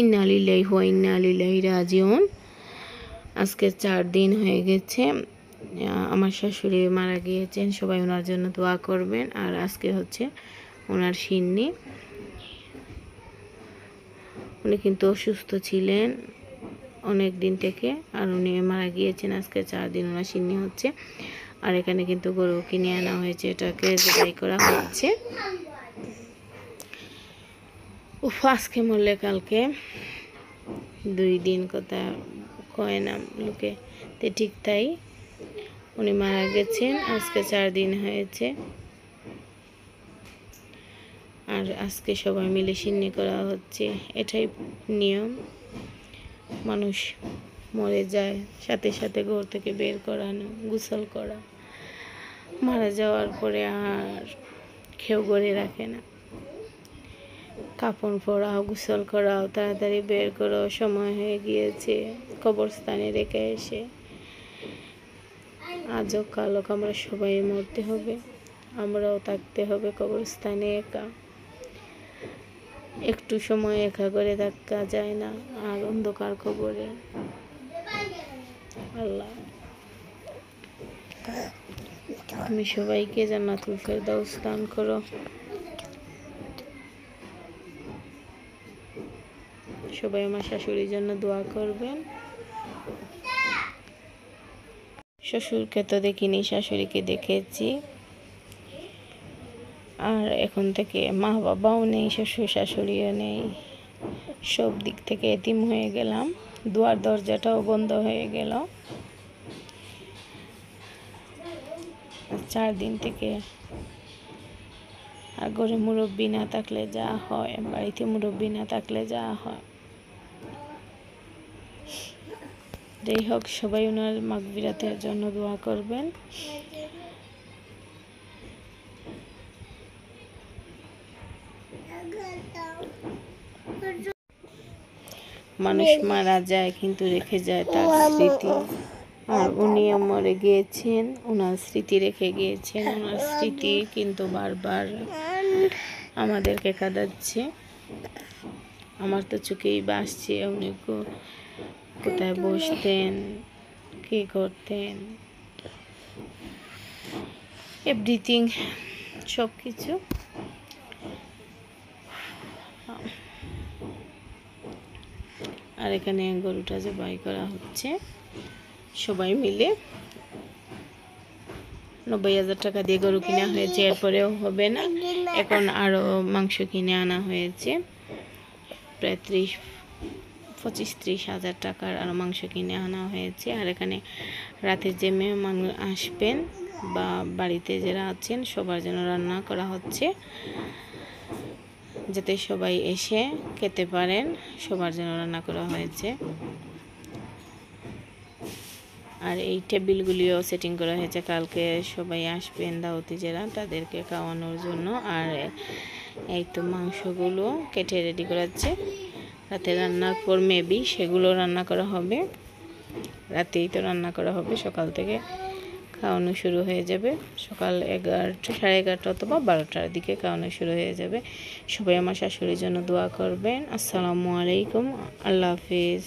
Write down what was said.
ইন্না লিল্লাহি ওয়া ইন্না ইলাইহি রাজিউন। আজকে 4 দিন হয়ে গেছে আমার শাশুড়ি মারা গিয়েছেন। সবাই ওনার জন্য দোয়া করবেন। আর আজকে হচ্ছে ওনার সিন্নি। উনি কিন্তু অসুস্থ ছিলেন অনেক দিন থেকে, আর উনি মারা গিয়েছেন। আজকে 4 দিন ওনার সিন্নি হচ্ছে। আর এখানে কিন্তু গরু কিনে আনা হয়েছে, এটাকে জবাই করা হচ্ছে। আজকে মরলে কালকে 2 দিন কথা কয় না লোকে, তো ঠিক তাই উনি মারা গেছেন। আজকে 4 দিন হয়েছে। আর আজকে সবাই মিলে সিন্নি করা হচ্ছে। এটাই নিয়ম, মানুষ মরে যায় সাথে সাথে ঘর থেকে বের করানো, গোসল করা। মারা যাওয়ার পরে আর কেউ ঘরে রাখে না। কাপড় পরাও, গোসল করাও, তাড়াতাড়ি বের করো, সময় হয়ে গিয়েছে, কবরস্থানে রেখে এসে। আজও কালো আমরা সবাই মরতে হবে, আমরাও থাকতে হবে কবরস্থানে একা। একটু সময় একা করে থাকা যায় না, আর অন্ধকার কবরে। আল্লাহ তুমি সবাইকে জান্নাতুল ফেরদাউস দান করো। সবাই আমার শাশুড়ির জন্য দোয়া করবেন। শ্বশুরকে তো দেখিনি, শাশুড়িকে দেখেছি। আর এখন থেকে মা বাবাও নেই, শ্বশুর শাশুড়িও নেই, সব দিক থেকে এতিম হয়ে গেলাম। দুয়ার দরজাটাও বন্ধ হয়ে গেল 4 দিন থেকে। আর ঘরে মুরব্বি না থাকলে যা হয়, বাড়িতে মুরব্বি না থাকলে যা হয়। যাই হোক, সবাই ওনার মাগফিরাতের জন্য দোয়া করবেন। মানুষ মারা যায় কিন্তু রেখে যায় তার স্মৃতি। আর উনিও মরে গিয়েছেন, ওনার স্মৃতি রেখে গিয়েছেন। ওনার স্মৃতি কিন্তু বারবার আমাদেরকে কাঁদাচ্ছে। আমার তো চোখেই ভাসছে উনি কোথায় বসতেন, কী করতেন, এভরিথিং, সব কিছু। আর এখানে গরুটা জবাই করা হচ্ছে সবাই মিলে। 90,000 টাকা দিয়ে গরু কিনা হয়েছে, এরপরেও হবে না। এখন আরও মাংস কিনে আনা হয়েছে, প্রায় 25-30 হাজার টাকার আরও মাংস কিনে আনা হয়েছে। আর এখানে রাতে যে মেহমান আসবেন বা বাড়িতে যারা আছেন সবার জন্য রান্না করা হচ্ছে, যাতে সবাই এসে খেতে পারেন, সবার জন্য রান্না করা হয়েছে। আর এই টেবিলগুলিও সেটিং করা হয়েছে, কালকে সবাই আসবেন দাওয়াতি যারা, তাদেরকে খাওয়ানোর জন্য। আর এই তো মাংসগুলো কেটে রেডি করাচ্ছে, রাতে রান্নার পর মেবি সেগুলো রান্না করা হবে। রাতেই তো রান্না করা হবে, সকাল থেকে খাওয়ানো শুরু হয়ে যাবে। সকাল 11টা, 11:30 অথবা 12টার দিকে খাওয়ানো শুরু হয়ে যাবে। সবাই আমার শাশুড়ির জন্য দোয়া করবেন। আসসালামু আলাইকুম, আল্লাহ হাফিজ।